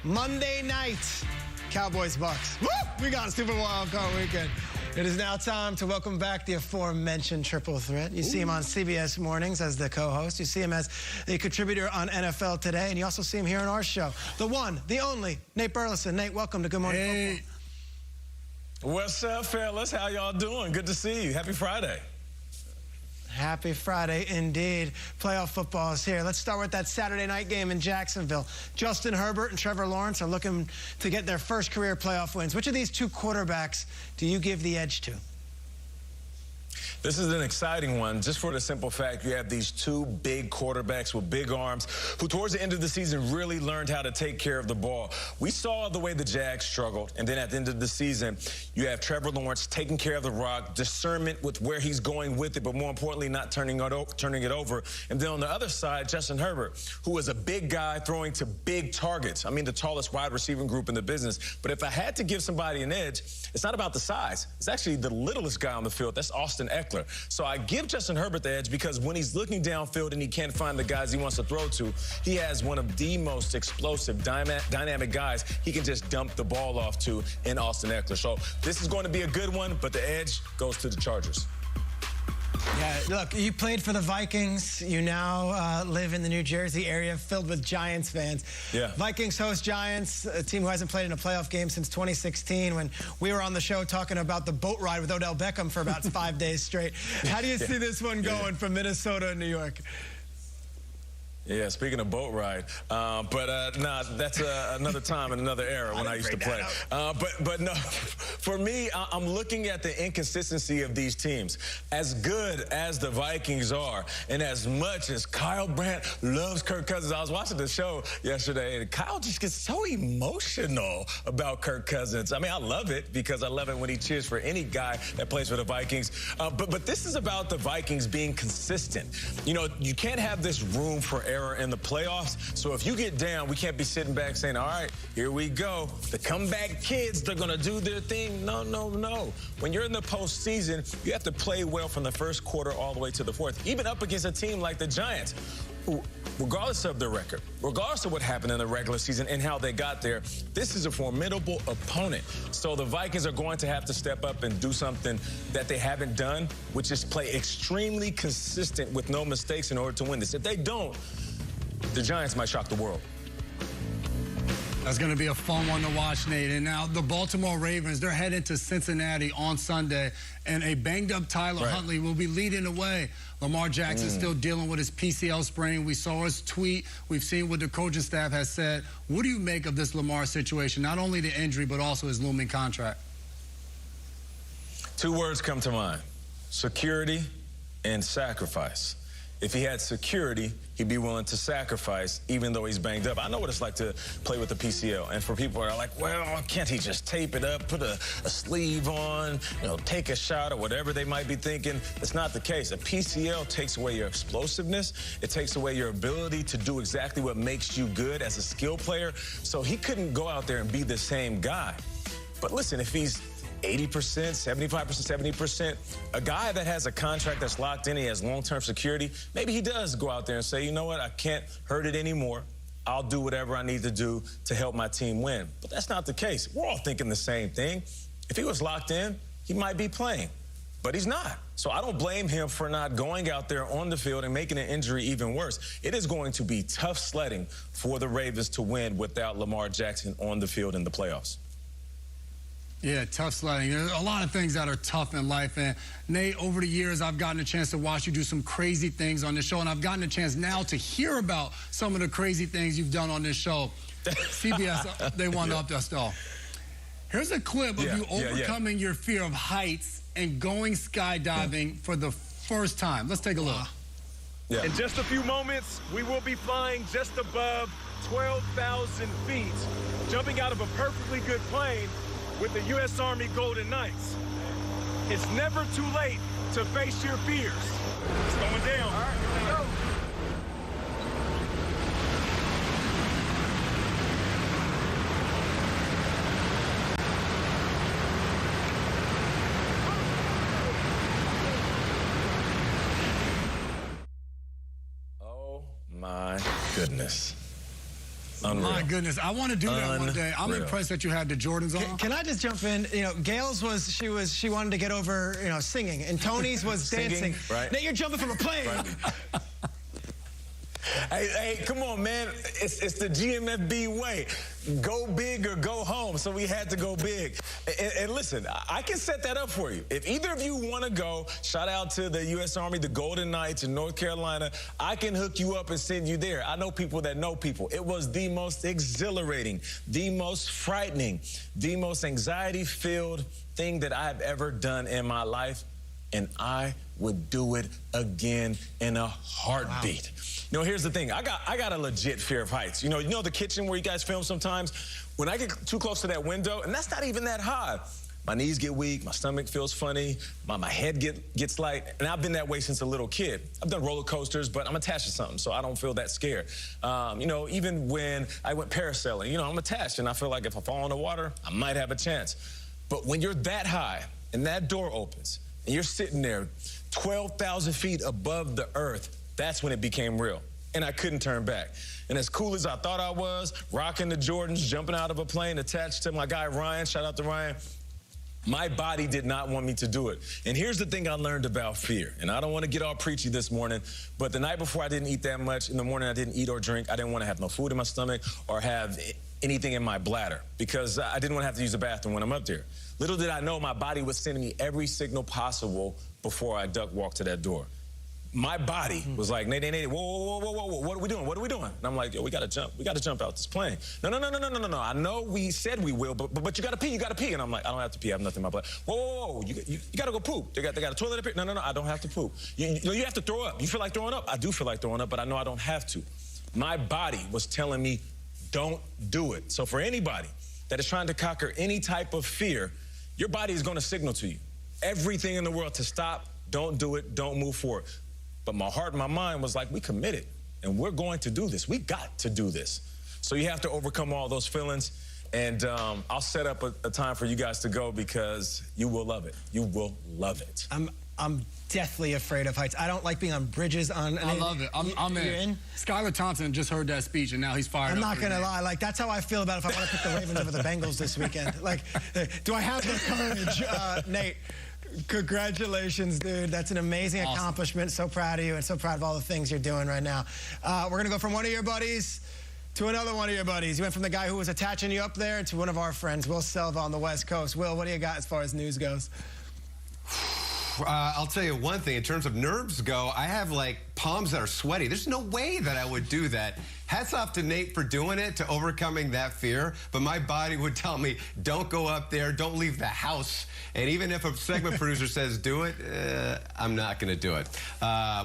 Monday night, Cowboys-Bucks. Woo! We got a Super Bowl wildcard weekend. It is now time to welcome back the aforementioned triple threat. You see him on CBS Mornings as the co-host. You see him as the contributor on NFL Today. And you also see him here on our show. The one, the only, Nate Burleson. Nate, welcome to Good Morning Football. What's up, fellas? How y'all doing? Good to see you. Happy Friday. Happy Friday indeed. Playoff football is here. Let's start with that Saturday night game in Jacksonville. Justin Herbert and Trevor Lawrence are looking to get their first career playoff wins. Which of these two quarterbacks do you give the edge to? This is an exciting one, just for the simple fact you have these two big quarterbacks with big arms who towards the end of the season really learned how to take care of the ball. We saw the way the Jags struggled, and then at the end of the season, you have Trevor Lawrence taking care of the rock, discernment with where he's going with it, but more importantly, not turning it over. And then on the other side, Justin Herbert, who is a big guy throwing to big targets. I mean, the tallest wide receiving group in the business. But if I had to give somebody an edge, it's not about the size. It's actually the littlest guy on the field. That's Austin Eckler. So I give Justin Herbert the edge because when he's looking downfield and he can't find the guys he wants to throw to, he has one of the most explosive, dynamic guys he can just dump the ball off to in Austin Eckler. So this is going to be a good one, but the edge goes to the Chargers. Yeah, look, you played for the Vikings. You now live in the New Jersey area filled with Giants fans. Yeah. Vikings host Giants, a team who hasn't played in a playoff game since 2016 when we were on the show talking about the boat ride with Odell Beckham for about 5 days straight. How do you see this one going from Minnesota and New York? Yeah, speaking of boat ride, nah, that's another time and another era when I used to play. But no, for me, I'm looking at the inconsistency of these teams. As good as the Vikings are, and as much as Kyle Brandt loves Kirk Cousins, I was watching the show yesterday, and Kyle just gets so emotional about Kirk Cousins. I mean, I love it because I love it when he cheers for any guy that plays for the Vikings. But this is about the Vikings being consistent. You know, you can't have this room for error in the playoffs. So if you get down, we can't be sitting back saying, all right, here we go. The comeback kids, they're going to do their thing. No, no, no. When you're in the postseason, you have to play well from the first quarter all the way to the fourth, even up against a team like the Giants, who, regardless of their record, regardless of what happened in the regular season and how they got there, this is a formidable opponent. So the Vikings are going to have to step up and do something that they haven't done, which is play extremely consistent with no mistakes in order to win this. If they don't, the Giants might shock the world. That's going to be a fun one to watch, Nate. And now the Baltimore Ravens, they're heading to Cincinnati on Sunday, and a banged-up Tyler Huntley will be leading the way. Lamar Jackson still dealing with his PCL sprain. We saw his tweet. We've seen what the coaching staff has said. What do you make of this Lamar situation, not only the injury, but also his looming contract? Two words come to mind: security and sacrifice. If he had security, he'd be willing to sacrifice, even though he's banged up. I know what it's like to play with the PCL. And for people who are like, well, can't he just tape it up, put a sleeve on, you know, take a shot or whatever they might be thinking? It's not the case. A PCL takes away your explosiveness. It takes away your ability to do exactly what makes you good as a skill player. So he couldn't go out there and be the same guy. But listen, if he's 80%, 75%, 70%, a guy that has a contract that's locked in, he has long-term security, maybe he does go out there and say, you know what, I can't hurt it anymore. I'll do whatever I need to do to help my team win. But that's not the case. We're all thinking the same thing. If he was locked in, he might be playing, but he's not. So I don't blame him for not going out there on the field and making an injury even worse. It is going to be tough sledding for the Ravens to win without Lamar Jackson on the field in the playoffs. Yeah, tough sledding. There's a lot of things that are tough in life. And Nate, over the years, I've gotten a chance to watch you do some crazy things on this show, and I've gotten a chance now to hear about some of the crazy things you've done on this show. CBS, they want to up us all. Here's a clip of you overcoming your fear of heights and going skydiving for the first time. Let's take a look. In just a few moments, we will be flying just above 12,000 feet, jumping out of a perfectly good plane with the U.S. Army Golden Knights. It's never too late to face your fears. It's going down. All right, here we go. Oh, my goodness. Unreal. My goodness, I want to do that one day. I'm impressed that you had the Jordans on. Can I just jump in? You know, Gail's she wanted to get over, you know, singing, and Tony's was dancing. Right. Now you're jumping from a plane. Right. Hey, come on, man. It's the GMFB way. Go big or go home. So we had to go big. And listen, I can set that up for you. If either of you want to go, shout out to the U.S. Army, the Golden Knights in North Carolina, I can hook you up and send you there. I know people that know people. It was the most exhilarating, the most frightening, the most anxiety-filled thing that I've ever done in my life. And I would do it again in a heartbeat. Wow. You know, here's the thing. I got a legit fear of heights. You know the kitchen where you guys film sometimes? When I get too close to that window, and that's not even that high, my knees get weak, my stomach feels funny, my head gets light, and I've been that way since a little kid. I've done roller coasters, but I'm attached to something, so I don't feel that scared. You know, even when I went parasailing, you know, I'm attached, and I feel like if I fall in the water, I might have a chance. But when you're that high, and that door opens, and you're sitting there 12,000 feet above the earth, that's when it became real. And I couldn't turn back. And as cool as I thought I was, rocking the Jordans, jumping out of a plane, attached to my guy Ryan, shout out to Ryan, my body did not want me to do it. And here's the thing I learned about fear. And I don't want to get all preachy this morning, but the night before I didn't eat that much. In the morning I didn't eat or drink. I didn't want to have no food in my stomach or have anything in my bladder because I didn't want to have to use the bathroom when I'm up there. Little did I know my body was sending me every signal possible before I duck walked to that door. My body was like, Nate, whoa, what are we doing? What are we doing? And I'm like, yo, we gotta jump. We gotta jump out this plane. No. I know we said we will, but you gotta pee, And I'm like, I don't have to pee. I have nothing in my blood. Whoa, you gotta go poop. They got a toilet up here. No, I don't have to poop. You have to throw up. You feel like throwing up? I do feel like throwing up, but I know I don't have to. My body was telling me, don't do it. So for anybody that is trying to conquer any type of fear, your body is gonna signal to you everything in the world to stop, don't do it, don't move forward. But my heart and my mind was like, we committed, and we're going to do this. We got to do this. So you have to overcome all those feelings, and I'll set up a time for you guys to go because you will love it. You will love it. I'm deathly afraid of heights. I don't like being on bridges. I love it. I'm in. Skylar Thompson just heard that speech, and now he's fired up. I'm not going to lie. Like, that's how I feel about if I want to pick the Ravens over the Bengals this weekend. Like, do I have the courage, Nate? Congratulations, dude. That's an amazing accomplishment. So proud of you and so proud of all the things you're doing right now. We're going to go from one of your buddies to another one of your buddies. You went from the guy who was attaching you up there to one of our friends, Will Selva on the West Coast. Will, what do you got as far as news goes? I'll tell you one thing. In terms of nerves go, I have, like, palms that are sweaty. There's no way that I would do that. Hats off to Nate for doing it, to overcoming that fear. But my body would tell me, don't go up there, don't leave the house. And even if a segment producer says do it, I'm not going to do it.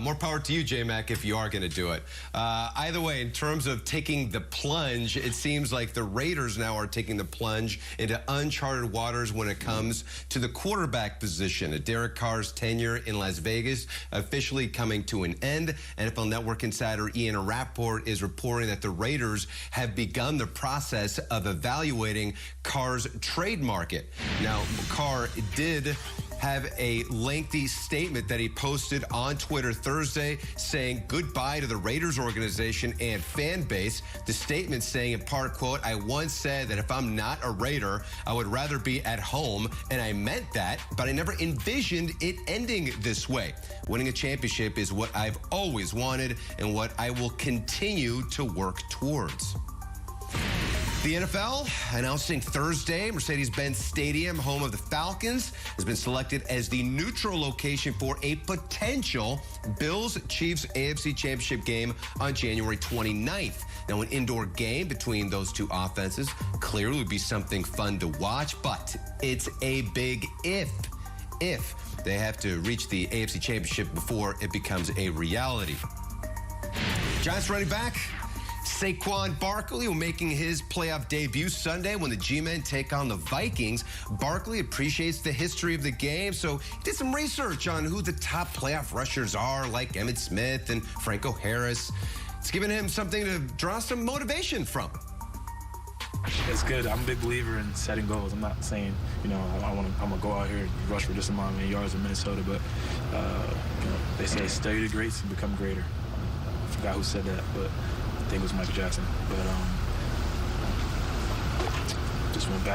More power to you, J-Mac, if you are going to do it. Either way, in terms of taking the plunge, it seems like the Raiders now are taking the plunge into uncharted waters when it comes to the quarterback position. Derek Carr's tenure in Las Vegas officially coming to an end. NFL Network insider Ian Rappaport is reporting that the Raiders have begun the process of evaluating Carr's trade market. Now, Carr did have a lengthy statement that he posted on Twitter Thursday saying goodbye to the Raiders organization and fan base. The statement saying in part, quote, I once said that if I'm not a Raider, I would rather be at home, and I meant that, but I never envisioned it ending this way. Winning a championship is what I've always wanted and what I will continue to work towards. The NFL announcing Thursday, Mercedes-Benz Stadium, home of the Falcons, has been selected as the neutral location for a potential Bills-Chiefs AFC Championship game on January 29th. Now, an indoor game between those two offenses clearly would be something fun to watch, but it's a big if they have to reach the AFC Championship before it becomes a reality. Giants running back Saquon Barkley will making his playoff debut Sunday when the G-Men take on the Vikings. Barkley appreciates the history of the game, so he did some research on who the top playoff rushers are, like Emmitt Smith and Franco Harris. It's given him something to draw some motivation from. It's good. I'm a big believer in setting goals. I'm not saying, I'm gonna go out here and rush for this amount of yards in Minnesota, but they say study the greats and become greater. I forgot who said that, but I think it was Michael Jackson. But just went back